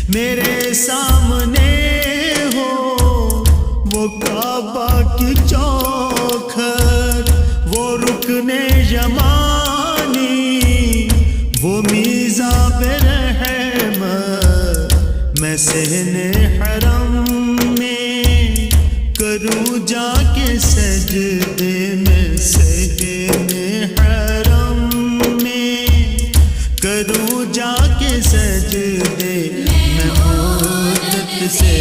میرے سامنے ہو وہ کعبہ کی چوکھٹ، وہ رکن یمانی، وہ میزاب رحمت، میں صحن حرم میں کروں جا کے سجدے میں، صحن حرم میں کروں جا کے سجدے میں، مدت سے